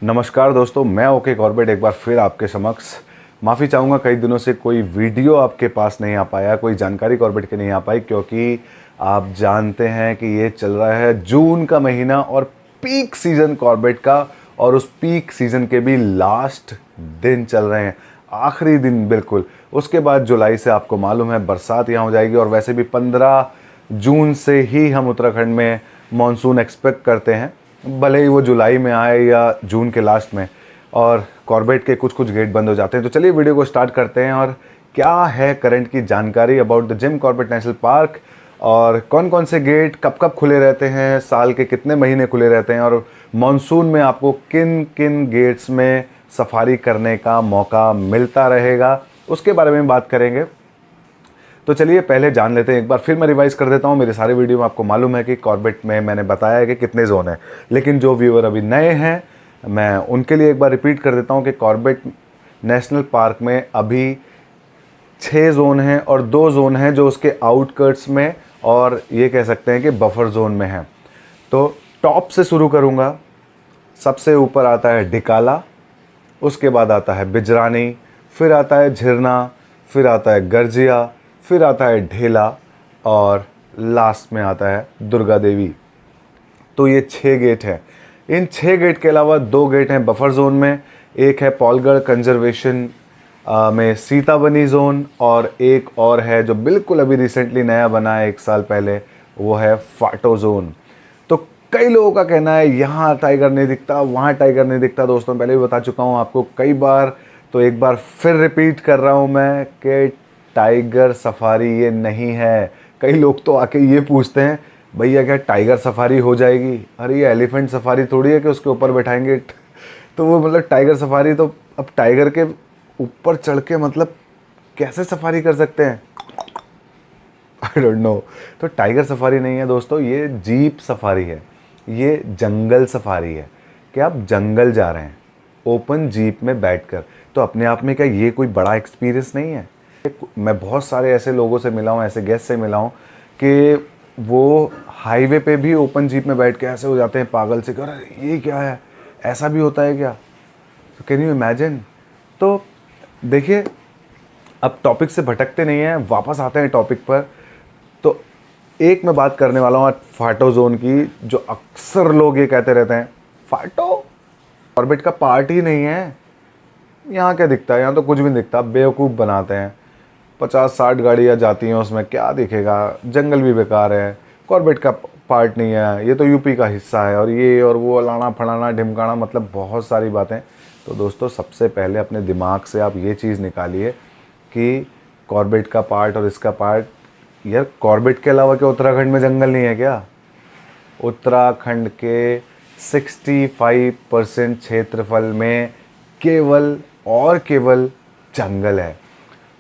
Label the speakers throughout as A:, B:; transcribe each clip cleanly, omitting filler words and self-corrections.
A: नमस्कार दोस्तों, मैं ओके कॉर्बेट एक बार फिर आपके समक्ष माफ़ी चाहूँगा। कई दिनों से कोई वीडियो आपके पास नहीं आ पाया, कोई जानकारी कॉर्बेट की नहीं आ पाई, क्योंकि आप जानते हैं कि ये चल रहा है जून का महीना और पीक सीज़न कॉर्बेट का, और उस पीक सीज़न के भी लास्ट दिन चल रहे हैं, आखिरी दिन बिल्कुल। उसके बाद जुलाई से आपको मालूम है बरसात यहाँ हो जाएगी, और वैसे भी 15 जून से ही हम उत्तराखंड में मानसून एक्सपेक्ट करते हैं, भले ही वो जुलाई में आए या जून के लास्ट में। और कॉर्बेट के कुछ कुछ गेट बंद हो जाते हैं। तो चलिए वीडियो को स्टार्ट करते हैं। और क्या है करंट की जानकारी about the Jim Corbett national park, और कौन कौन से गेट कब कब खुले रहते हैं, साल के कितने महीने खुले रहते हैं, और मानसून में आपको किन किन गेट्स में सफारी करने का मौका मिलता रहेगा, उसके बारे में बात करेंगे। तो चलिए पहले जान लेते हैं। एक बार फिर मैं रिवाइज कर देता हूँ। मेरे सारे वीडियो में आपको मालूम है कि कॉर्बेट में मैंने बताया है कि कितने जोन हैं, लेकिन जो व्यूअर अभी नए हैं मैं उनके लिए एक बार रिपीट कर देता हूँ कि कॉर्बेट नेशनल पार्क में अभी 6 जोन हैं, और 2 जोन हैं जो उसके आउटकट्स में और ये कह सकते हैं कि बफर जोन में हैं। तो टॉप से शुरू करूँगा। सबसे ऊपर आता है डिकाला, उसके बाद आता है बिजरानी, फिर आता है झिरना, फिर आता है गर्जिया, फिर आता है ढेला, और लास्ट में आता है दुर्गा देवी। तो ये 6 गेट हैं। इन 6 गेट के अलावा 2 गेट हैं बफर जोन में। एक है पॉलगढ़ कंजर्वेशन में सीताबनी जोन, और एक और है जो बिल्कुल अभी रिसेंटली नया बना है 1 साल पहले, वो है फाटो जोन। तो कई लोगों का कहना है यहाँ टाइगर नहीं दिखता, वहाँ टाइगर नहीं दिखता। दोस्तों पहले भी बता चुका हूँ आपको कई बार, तो एक बार फिर रिपीट कर रहा हूँ मैं कि टाइगर सफारी ये नहीं है। कई लोग तो आके ये पूछते हैं भैया क्या टाइगर सफारी हो जाएगी? अरे ये एलिफेंट सफारी थोड़ी है कि उसके ऊपर बैठाएंगे। तो वो मतलब टाइगर सफारी, तो अब टाइगर के ऊपर चढ़ के मतलब कैसे सफारी कर सकते हैं? I don't know. तो टाइगर सफारी नहीं है दोस्तों, ये जीप सफारी है, ये जंगल सफारी है कि आप जंगल जा रहे हैं ओपन जीप में बैठकर। तो अपने आप में क्या ये कोई बड़ा एक्सपीरियंस नहीं है? मैं बहुत सारे ऐसे लोगों से मिला हूँ, ऐसे गेस्ट से मिला हूँ कि वो हाईवे पे भी ओपन जीप में बैठ के ऐसे हो जाते हैं पागल से, अरे ये क्या है, ऐसा भी होता है क्या? तो कैन यू इमेजिन? तो देखिए अब टॉपिक से भटकते नहीं हैं, वापस आते हैं टॉपिक पर। तो एक मैं बात करने वाला हूँ आज फाटो जोन की, जो अक्सर लोग ये कहते रहते हैं फाटो कॉर्बेट का पार्ट ही नहीं है, यहाँ क्या दिखता है, यहाँ तो कुछ भी नहीं दिखता। बेवकूफ़ बनाते हैं। 50-60 गाड़ियाँ जाती हैं उसमें, क्या दिखेगा? जंगल भी बेकार है, कॉर्बेट का पार्ट नहीं है, ये तो यूपी का हिस्सा है, और ये और वो लाना फलाना ढिमकाना, मतलब बहुत सारी बातें। तो दोस्तों सबसे पहले अपने दिमाग से आप ये चीज़ निकालिए कि कॉर्बेट का पार्ट और इसका पार्ट, यार कॉर्बेट के अलावा क्या उत्तराखंड में जंगल नहीं है क्या? उत्तराखंड के 65% क्षेत्रफल में केवल और केवल जंगल है,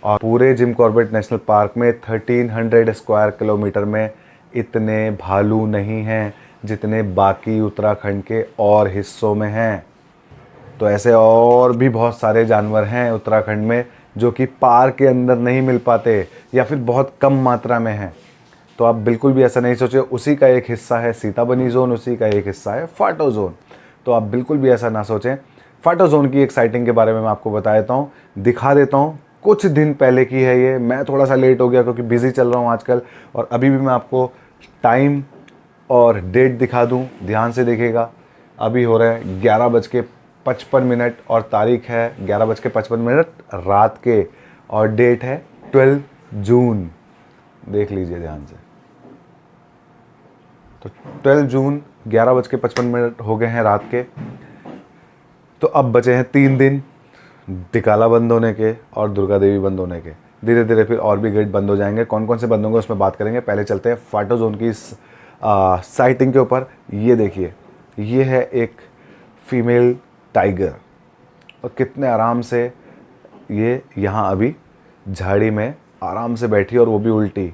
A: और पूरे जिम कॉर्बेट नेशनल पार्क में 1300 स्क्वायर किलोमीटर में इतने भालू नहीं हैं जितने बाकी उत्तराखंड के और हिस्सों में हैं। तो ऐसे और भी बहुत सारे जानवर हैं उत्तराखंड में जो कि पार्क के अंदर नहीं मिल पाते, या फिर बहुत कम मात्रा में हैं। तो आप बिल्कुल भी ऐसा नहीं सोचे। उसी का एक हिस्सा है सीताबनी जोन, उसी का एक हिस्सा है फाटो जोन। तो आप बिल्कुल भी ऐसा ना सोचें। फाटो जोन की एक साइटिंग के बारे में मैं आपको बता देता हूँ, दिखा देता हूँ। कुछ दिन पहले की है ये, मैं थोड़ा सा लेट हो गया क्योंकि बिज़ी चल रहा हूँ आजकल। और अभी भी मैं आपको टाइम और डेट दिखा दूँ, ध्यान से देखिएगा। अभी हो रहे हैं 11:55 और तारीख है 11:55 रात के, और डेट है 12 जून। देख लीजिए ध्यान से। तो 12 जून 11:55 हो गए हैं रात के। तो अब बचे हैं 3 दिन डिकाला बंद होने के और दुर्गा देवी बंद होने के। धीरे धीरे फिर और भी गेट बंद हो जाएंगे। कौन कौन से बंद होंगे उसमें बात करेंगे। पहले चलते हैं फाटो जोन की साइटिंग के ऊपर। ये देखिए, ये है एक फीमेल टाइगर, और कितने आराम से ये यहाँ अभी झाड़ी में आराम से बैठी, और वो भी उल्टी।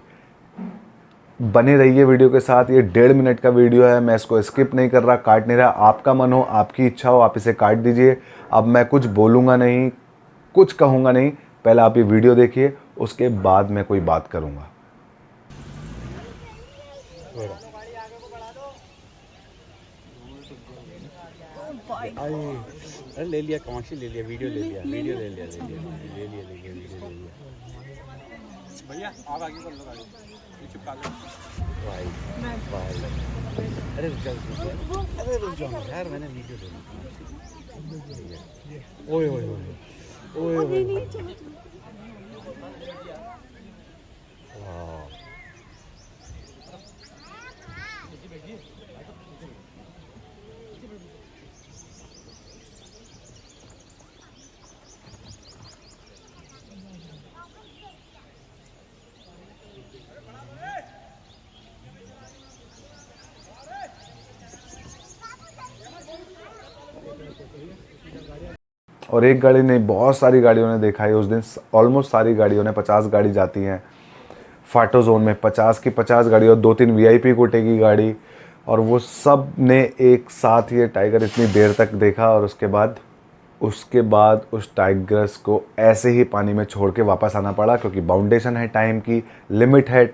A: बने रहिए वीडियो के साथ। ये 1.5 मिनट का वीडियो है, मैं इसको स्किप नहीं कर रहा, काट नहीं रहा। आपका मन हो, आपकी इच्छा हो, आप इसे काट दीजिए। अब मैं कुछ बोलूँगा नहीं, कुछ कहूँगा नहीं। पहले आप ये वीडियो देखिए, उसके बाद मैं कोई बात करूँगा।
B: अरे ले लिया, कौन ले लिया, वीडियो ले लिया, वीडियो ले लिया, ले लिया, ले लिया, ले लिया, वीडियो ले लिया। भैया आप आगे कर लो, गाड़ी चिपका लो। भाई भाई अरे रुक जाओ, अरे रुक जाओ यार, मैंने वीडियो ले ली। ओए ओए ओए ओए ओए,
A: और एक गाड़ी नहीं, बहुत सारी गाड़ियों ने देखा है उस दिन। ऑलमोस्ट सारी गाड़ियों ने, 50 गाड़ी जाती हैं फाटो जोन में, 50 की 50 गाड़ी और 2-3 वीआईपी कोटे की गाड़ी, और वो सब ने एक साथ ये टाइगर इतनी देर तक देखा। और उसके बाद उस टाइगर्स को ऐसे ही पानी में छोड़ के वापस आना पड़ा, क्योंकि बाउंडेशन है टाइम की, लिमिट है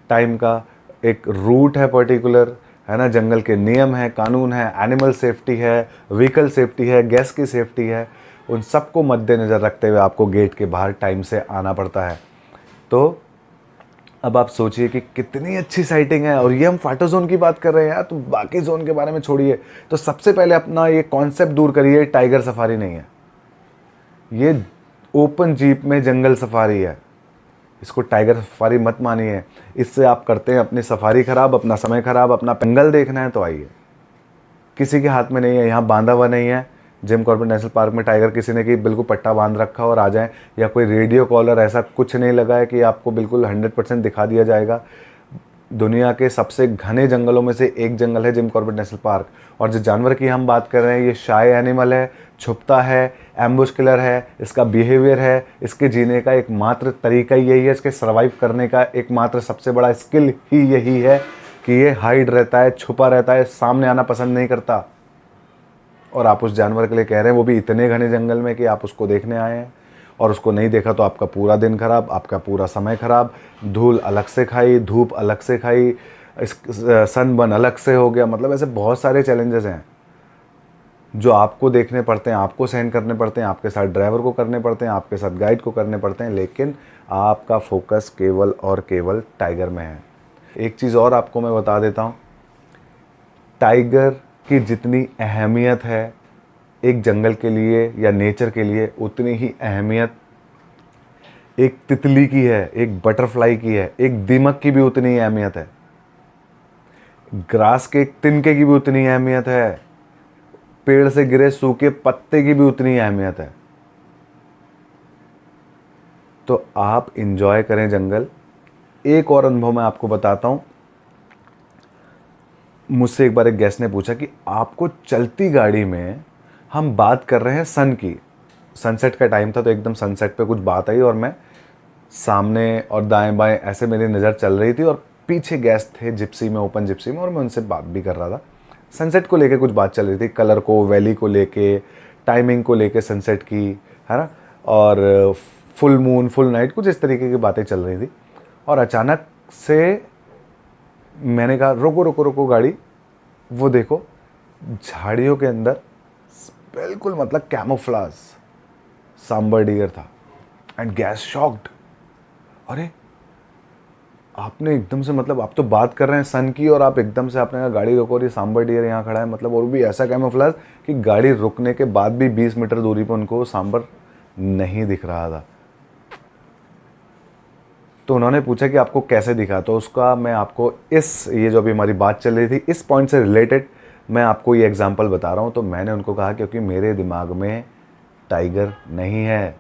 A: टाइम का, एक रूट है पर्टिकुलर, है ना, जंगल के नियम है, कानून है, एनिमल सेफ्टी है, व्हीकल सेफ्टी है, गैस की सेफ्टी है। उन सबको मद्देनज़र रखते हुए आपको गेट के बाहर टाइम से आना पड़ता है। तो अब आप सोचिए कि कितनी अच्छी साइटिंग है। और ये हम फाटो जोन की बात कर रहे हैं यार, तो बाकी जोन के बारे में छोड़िए। तो सबसे पहले अपना ये कॉन्सेप्ट दूर करिए, टाइगर सफारी नहीं है, ये ओपन जीप में जंगल सफारी है। इसको टाइगर सफारी मत मानिए, इससे आप करते हैं अपनी सफारी ख़राब, अपना समय ख़राब। अपना जंगल देखना है तो आइए, किसी के हाथ में नहीं है, यहाँ बांधा हुआ नहीं है जिम कॉर्बेट नेशनल पार्क में टाइगर किसी ने कि बिल्कुल पट्टा बांध रखा और आ जाएं, या कोई रेडियो कॉलर, ऐसा कुछ नहीं लगा है कि आपको बिल्कुल 100% दिखा दिया जाएगा। दुनिया के सबसे घने जंगलों में से एक जंगल है जिम कॉर्बेट नेशनल पार्क। और जिस जानवर की हम बात कर रहे हैं, ये शाय एनिमल है, छुपता है, एम्बुश किलर है, इसका बिहेवियर है, इसके जीने का एकमात्र तरीका यही है, इसके सर्वाइव करने का एकमात्र सबसे बड़ा स्किल ही यही है कि ये हाइड रहता है, छुपा रहता है, सामने आना पसंद नहीं करता। और आप उस जानवर के लिए कह रहे हैं, वो भी इतने घने जंगल में, कि आप उसको देखने आए हैं, और उसको नहीं देखा तो आपका पूरा दिन खराब, आपका पूरा समय खराब, धूल अलग से खाई, धूप अलग से खाई, सनबर्न अलग से हो गया। मतलब ऐसे बहुत सारे चैलेंजेस हैं जो आपको देखने पड़ते हैं, आपको सहन करने पड़ते हैं, आपके साथ ड्राइवर को करने पड़ते हैं, आपके साथ गाइड को करने पड़ते हैं, लेकिन आपका फोकस केवल और केवल टाइगर में है। एक चीज़ और आपको मैं बता देता हूँ, टाइगर की जितनी अहमियत है एक जंगल के लिए या नेचर के लिए, उतनी ही अहमियत एक तितली की है, एक बटरफ्लाई की है, एक दीमक की भी उतनी ही अहमियत है, ग्रास के एक तिनके की भी उतनी अहमियत है, पेड़ से गिरे सूखे पत्ते की भी उतनी अहमियत है। तो आप इंजॉय करें जंगल। एक और अनुभव मैं आपको बताता हूं। मुझसे एक बार एक गेस्ट ने पूछा कि आपको चलती गाड़ी में, हम बात कर रहे हैं सन की, सनसेट का टाइम था, तो एकदम सनसेट पे कुछ बात आई और मैं सामने और दाएं बाएं ऐसे मेरी नज़र चल रही थी, और पीछे गेस्ट थे जिप्सी में, ओपन जिप्सी में, और मैं उनसे बात भी कर रहा था। सनसेट को लेके कुछ बात चल रही थी, कलर को, वैली को लेके, टाइमिंग को लेके सनसेट की, है ना, और फुल मून, फुल नाइट, कुछ इस तरीके की बातें चल रही थी। और अचानक से मैंने कहा रुको रुको रुको गाड़ी, वो देखो झाड़ियों के अंदर बिल्कुल मतलब कैमोफ्लाज सांबर डियर था। एंड गैस शॉक्ड, अरे आपने एकदम से, मतलब आप तो बात कर रहे हैं सन की और आप एकदम से आपने कहा गाड़ी रोको और ये सांबर डियर यहाँ खड़ा है, मतलब, और भी ऐसा कैमोफ्लाज कि गाड़ी रुकने के बाद भी 20 मीटर दूरी पर उनको सांबर नहीं दिख रहा था। तो उन्होंने पूछा कि आपको कैसे दिखा, तो उसका मैं आपको ये जो अभी हमारी बात चल रही थी, इस पॉइंट से रिलेटेड मैं आपको ये एग्जांपल बता रहा हूँ। तो मैंने उनको कहा क्योंकि मेरे दिमाग में टाइगर नहीं है,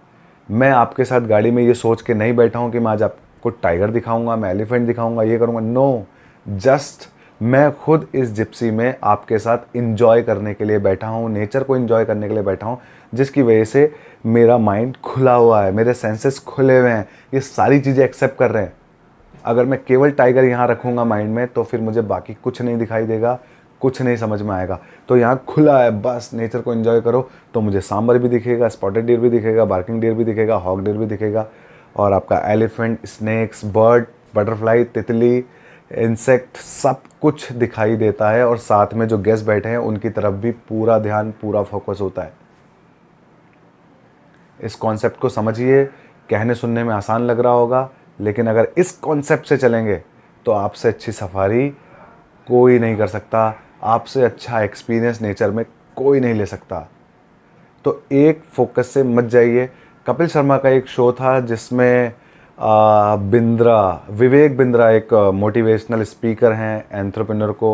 A: मैं आपके साथ गाड़ी में ये सोच के नहीं बैठा हूँ कि मैं आज आपको टाइगर दिखाऊंगा, मैं एलिफेंट दिखाऊंगा, ये करूँगा, नो, जस्ट मैं खुद इस जिप्सी में आपके साथ इंजॉय करने के लिए बैठा हूँ, नेचर को इंजॉय करने के लिए बैठा हूँ, जिसकी वजह से मेरा माइंड खुला हुआ है, मेरे सेंसेस खुले हुए हैं, ये सारी चीज़ें एक्सेप्ट कर रहे हैं। अगर मैं केवल टाइगर यहाँ रखूँगा माइंड में, तो फिर मुझे बाकी कुछ नहीं दिखाई देगा, कुछ नहीं समझ में आएगा। तो यहाँ खुला है, बस नेचर को एंजॉय करो, तो मुझे सांबर भी दिखेगा, स्पॉटेड डियर भी दिखेगा, बार्किंग डियर भी दिखेगा, हॉक डियर भी दिखेगा, और आपका एलिफेंट, स्नेक्स, बर्ड, बटरफ्लाई, तितली, इंसेक्ट, सब कुछ दिखाई देता है और साथ में जो गेस्ट बैठे हैं उनकी तरफ भी पूरा ध्यान, पूरा फोकस होता है। इस कॉन्सेप्ट को समझिए। कहने सुनने में आसान लग रहा होगा, लेकिन अगर इस कॉन्सेप्ट से चलेंगे तो आपसे अच्छी सफारी कोई नहीं कर सकता, आपसे अच्छा एक्सपीरियंस नेचर में कोई नहीं ले सकता। तो एक फोकस से मत जाइए। कपिल शर्मा का एक शो था जिसमें विवेक बिंद्रा एक मोटिवेशनल स्पीकर हैं, एंटरप्रेन्योर को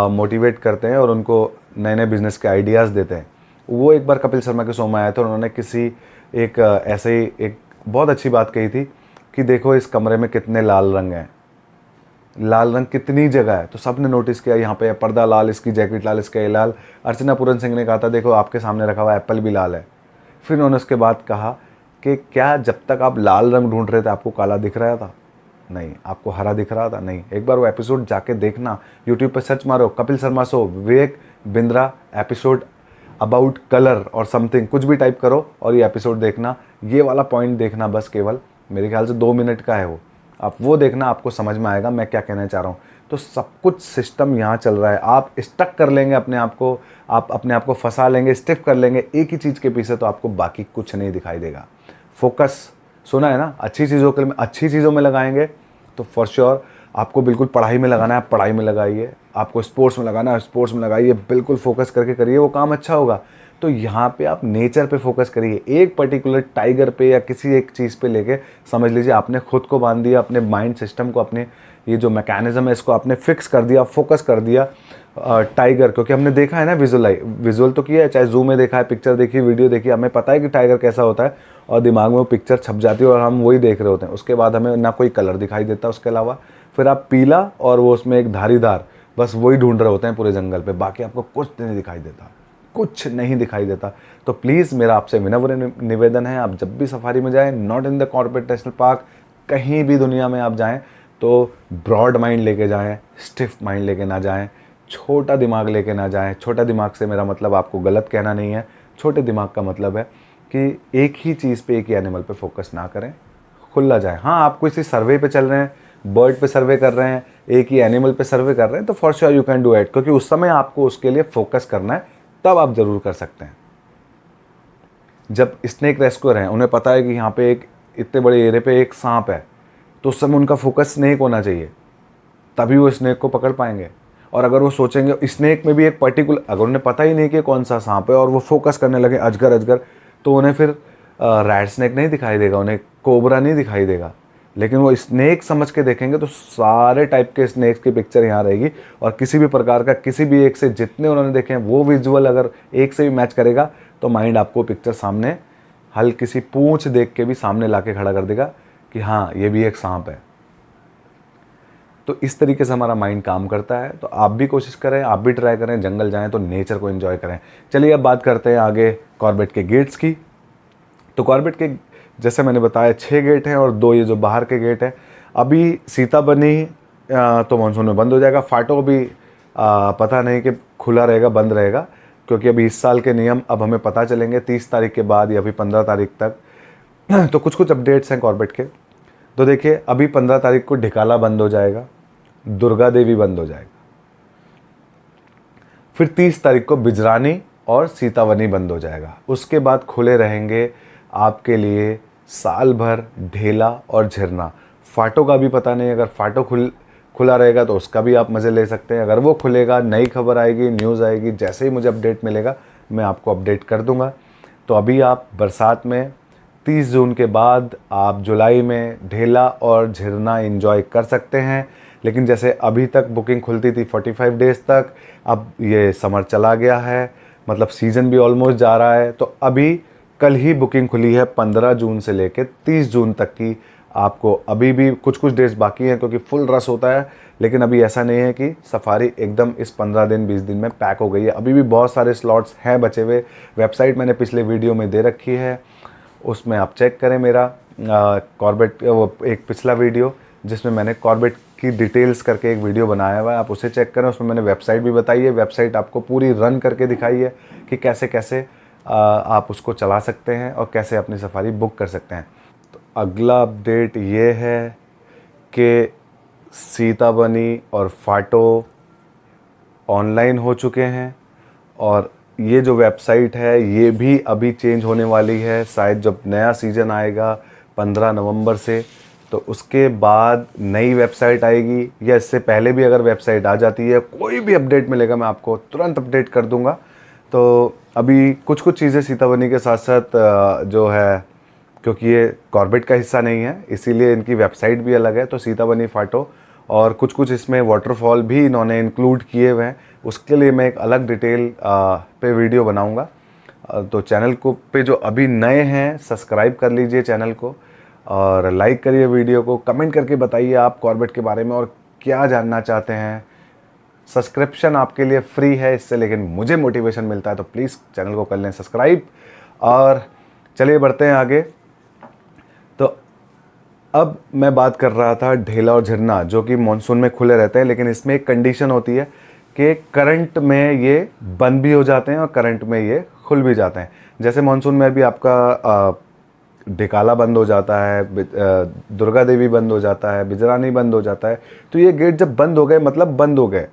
A: मोटिवेट करते हैं और उनको नए नए बिजनेस के आइडियाज़ देते हैं। वो एक बार कपिल शर्मा के शो में आए थे और उन्होंने किसी एक ऐसे ही एक बहुत अच्छी बात कही थी कि देखो इस कमरे में कितने लाल रंग हैं, लाल रंग कितनी जगह है। तो सब ने नोटिस किया, यहाँ पे पर्दा लाल, इसकी जैकेट लाल, इसका ये लाल। अर्चना पूरन सिंह ने कहा था देखो आपके सामने रखा हुआ एप्पल भी लाल है। फिर उन्होंने उसके बाद कहा कि क्या जब तक आप लाल रंग ढूंढ रहे थे आपको काला दिख रहा था? नहीं। आपको हरा दिख रहा था? नहीं। एक बार वो एपिसोड जाके देखना, यूट्यूब पे सर्च मारो Kapil Sharma show Vivek Bindra episode about colour और समथिंग, कुछ भी टाइप करो और ये एपिसोड देखना। ये वाला पॉइंट देखना बस, केवल मेरे ख्याल से 2 मिनट का है वो। आप वो देखना, आपको समझ में आएगा मैं क्या कहना चाह रहा हूँ। तो सब कुछ सिस्टम यहाँ चल रहा है। आप स्टक कर लेंगे अपने आप को, आप अपने आप को फंसा लेंगे, स्टिफ कर लेंगे एक ही चीज़ के पीछे, तो आपको बाकी कुछ नहीं दिखाई देगा। फोकस, सुना है ना, अच्छी चीज़ों में लगाएंगे तो फॉर श्योर आपको बिल्कुल पढ़ाई में लगाना है, आप पढ़ाई में लगाइए। आपको स्पोर्ट्स में लगाना है, स्पोर्ट्स में लगाइए। बिल्कुल फोकस करके करिए, वो काम अच्छा होगा। तो यहाँ पे आप नेचर पे फोकस करिए। एक पर्टिकुलर टाइगर पे या किसी एक चीज़ पे लेके समझ लीजिए आपने खुद को बांध दिया, अपने माइंड सिस्टम को, अपने ये जो मैकेनिज्म है इसको आपने फिक्स कर दिया, फोकस कर दिया टाइगर। क्योंकि हमने देखा है ना, विजुअल तो किया है, चाहे जू में देखा है, पिक्चर देखी, वीडियो देखी, हमें पता है कि टाइगर कैसा होता है और दिमाग में वो पिक्चर छप जाती है और हम वही देख रहे होते हैं। उसके बाद हमें ना कोई कलर दिखाई देता उसके अलावा। फिर आप पीला और वो उसमें एक धारीदार, बस वही ढूंढ रहे होते हैं पूरे जंगल पे, बाकी आपको कुछ नहीं दिखाई देता, कुछ नहीं दिखाई देता। तो प्लीज़ मेरा आपसे विनम्र निवेदन है, आप जब भी सफारी में जाएं, not in the Corbett national park, कहीं भी दुनिया में आप जाएं तो ब्रॉड माइंड लेके जाएं, स्टिफ माइंड लेके ना जाएं, छोटा दिमाग लेके ना जाएं। छोटा दिमाग से मेरा मतलब आपको गलत कहना नहीं है, छोटे दिमाग का मतलब है कि एक ही चीज़ पे, एक ही एनिमल पे फोकस ना करें, खुला जाए। हाँ, आप किसी सर्वे पे चल रहे हैं, बर्ड पे सर्वे कर रहे हैं, एक ही एनिमल पे सर्वे कर रहे हैं, तो for sure you can do it, क्योंकि उस समय आपको उसके लिए फोकस करना है, तब आप ज़रूर कर सकते हैं। जब स्नेक रेस्क्यूअर हैं, उन्हें पता है कि यहाँ पे एक इतने बड़े एरिया पे एक सांप है, तो उस समय उनका फोकस स्नेक होना चाहिए, तभी वो स्नेक को पकड़ पाएंगे। और अगर वो सोचेंगे स्नेक में भी एक पर्टिकुलर, अगर उन्हें पता ही नहीं कि कौन सा सांप है और वो फोकस करने लगे अजगर, तो उन्हें फिर रैट स्नेक नहीं दिखाई देगा, उन्हें कोबरा नहीं दिखाई देगा। लेकिन वो स्नेक समझ के देखेंगे तो सारे टाइप के स्नेक्स की पिक्चर यहाँ रहेगी और किसी भी प्रकार का, किसी भी एक से, जितने उन्होंने देखे हैं वो विजुअल अगर एक से भी मैच करेगा तो माइंड आपको पिक्चर सामने, हल्की सी पूंछ देख के भी सामने ला के खड़ा कर देगा कि हाँ ये भी एक सांप है। तो इस तरीके से हमारा माइंड काम करता है। तो आप भी कोशिश करें, आप भी ट्राई करें, जंगल जाएं तो नेचर को एंजॉय करें। चलिए अब बात करते हैं आगे कॉर्बेट के गेट्स की। तो कॉर्बेट के, जैसे मैंने बताया, 6 गेट हैं और 2 ये जो बाहर के गेट हैं। अभी सीताबनी तो मानसून में बंद हो जाएगा। फाटो भी पता नहीं कि खुला रहेगा बंद रहेगा, क्योंकि अभी इस साल के नियम अब हमें पता चलेंगे 30 तारीख के बाद या अभी 15 तारीख तक। तो कुछ अपडेट्स हैं कॉर्बेट के। तो देखिए, अभी 15 तारीख को ढिकाला बंद हो जाएगा, दुर्गा देवी बंद हो जाएगा। फिर 30 तारीख को बिजरानी और सीतावनी बंद हो जाएगा। उसके बाद खुले रहेंगे आपके लिए साल भर ढेला और झरना। फाटो का भी पता नहीं, अगर फाटो खुला रहेगा तो उसका भी आप मज़े ले सकते हैं। अगर वो खुलेगा, नई खबर आएगी, न्यूज़ आएगी, जैसे ही मुझे अपडेट मिलेगा मैं आपको अपडेट कर दूंगा। तो अभी आप बरसात में 30 जून के बाद आप जुलाई में ढेला और झरना एंजॉय कर सकते हैं। लेकिन जैसे अभी तक बुकिंग खुलती थी 45 डेज़ तक, अब ये समर चला गया है, मतलब सीज़न भी ऑलमोस्ट जा रहा है। तो अभी कल ही बुकिंग खुली है 15 जून से लेकर 30 जून तक की। आपको अभी भी कुछ डेज बाकी हैं क्योंकि फुल रश होता है, लेकिन अभी ऐसा नहीं है कि सफारी एकदम इस 15 दिन 20 दिन में पैक हो गई है। अभी भी बहुत सारे स्लॉट्स हैं बचे हुए। वेबसाइट मैंने पिछले वीडियो में दे रखी है, उसमें आप चेक करें मेरा कॉर्बेट, वो एक पिछला वीडियो जिसमें मैंने कॉर्बेट की डिटेल्स करके एक वीडियो बनाया हुआ है, आप उसे चेक करें। उसमें मैंने वेबसाइट भी बताई है, वेबसाइट आपको पूरी रन करके दिखाई है कि कैसे कैसे आप उसको चला सकते हैं और कैसे अपनी सफारी बुक कर सकते हैं। तो अगला अपडेट ये है कि सीताबनी और फाटो ऑनलाइन हो चुके हैं और ये जो वेबसाइट है ये भी अभी चेंज होने वाली है। शायद जब नया सीज़न आएगा 15 नवंबर से, तो उसके बाद नई वेबसाइट आएगी, या इससे पहले भी अगर वेबसाइट आ जाती है, कोई भी अपडेट मिलेगा मैं आपको तुरंत अपडेट कर दूंगा। तो अभी कुछ कुछ चीज़ें सीताबनी के साथ साथ जो है, क्योंकि ये कॉर्बेट का हिस्सा नहीं है इसीलिए इनकी वेबसाइट भी अलग है। तो सीताबनी फाटो और कुछ कुछ इसमें वाटरफॉल भी इन्होंने इंक्लूड किए हुए हैं, उसके लिए मैं एक अलग डिटेल पे वीडियो बनाऊंगा। तो चैनल को पे जो अभी नए हैं सब्सक्राइब कर लीजिए चैनल को और लाइक करिए वीडियो को, कमेंट करके बताइए आप कॉर्बेट के बारे में और क्या जानना चाहते हैं। सब्सक्रिप्शन आपके लिए फ्री है इससे, लेकिन मुझे मोटिवेशन मिलता है, तो प्लीज़ चैनल को कर लें सब्सक्राइब। और चलिए बढ़ते हैं आगे। तो अब मैं बात कर रहा था ढेला और झरना, जो कि मानसून में खुले रहते हैं, लेकिन इसमें एक कंडीशन होती है कि करंट में ये बंद भी हो जाते हैं और करंट में ये खुल भी जाते हैं। जैसे मानसून में भी आपका ढिकाला बंद हो जाता है, दुर्गा देवी बंद हो जाता है, बिजरानी बंद हो जाता है। तो ये गेट जब बंद हो गए मतलब बंद हो गए।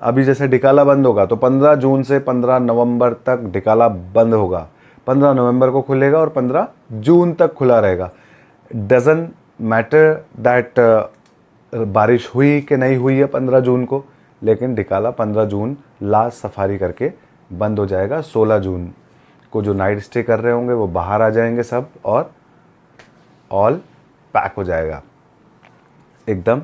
A: अभी जैसे ढिकाला बंद होगा तो 15 जून से 15 नवंबर तक ढिकाला बंद होगा, 15 नवंबर को खुलेगा और 15 जून तक खुला रहेगा। डजंट मैटर दैट बारिश हुई कि नहीं हुई है 15 जून को, लेकिन ढिकाला 15 जून लास्ट सफारी करके बंद हो जाएगा। 16 जून को जो नाइट स्टे कर रहे होंगे वो बाहर आ जाएंगे सब, और ऑल पैक हो जाएगा, एकदम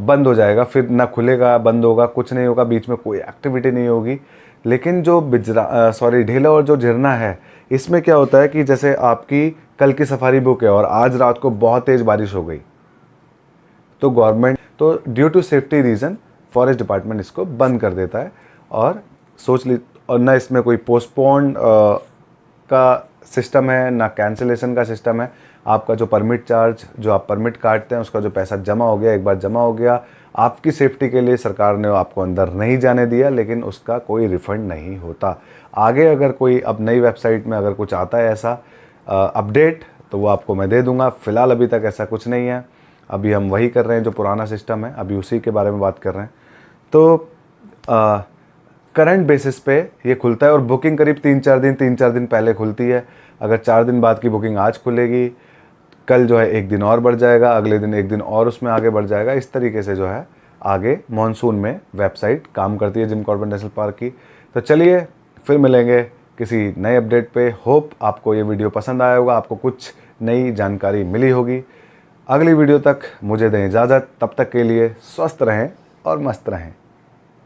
A: बंद हो जाएगा। फिर ना खुलेगा, बंद होगा, कुछ नहीं होगा, बीच में कोई एक्टिविटी नहीं होगी। लेकिन जो ढेला और जो झरना है, इसमें क्या होता है कि जैसे आपकी कल की सफारी बुक है और आज रात को बहुत तेज़ बारिश हो गई, तो गवर्नमेंट तो due to safety reason forest department इसको बंद कर देता है। और और ना इसमें कोई पोस्टपोन का सिस्टम है, ना कैंसिलेशन का सिस्टम है। आपका जो परमिट चार्ज, जो आप परमिट काटते हैं, उसका जो पैसा जमा हो गया, एक बार जमा हो गया, आपकी सेफ्टी के लिए सरकार ने आपको अंदर नहीं जाने दिया, लेकिन उसका कोई रिफंड नहीं होता। आगे अगर कोई अब नई वेबसाइट में अगर कुछ आता है ऐसा अपडेट, तो वो आपको मैं दे दूंगा। फ़िलहाल अभी तक ऐसा कुछ नहीं है, अभी हम वही कर रहे हैं जो पुराना सिस्टम है, अभी उसी के बारे में बात कर रहे हैं। तो करंट बेसिस पे ये खुलता है और बुकिंग करीब 3-4 दिन पहले खुलती है। अगर 4 दिन बाद की बुकिंग आज खुलेगी, कल जो है 1 दिन और बढ़ जाएगा, अगले दिन 1 दिन और उसमें आगे बढ़ जाएगा। इस तरीके से जो है आगे मॉनसून में वेबसाइट काम करती है जिम कॉर्बेट नेशनल पार्क की। तो चलिए फिर मिलेंगे किसी नए अपडेट पे। होप आपको ये वीडियो पसंद आया होगा, आपको कुछ नई जानकारी मिली होगी। अगली वीडियो तक मुझे दें इजाज़त, तब तक के लिए स्वस्थ रहें और मस्त रहें।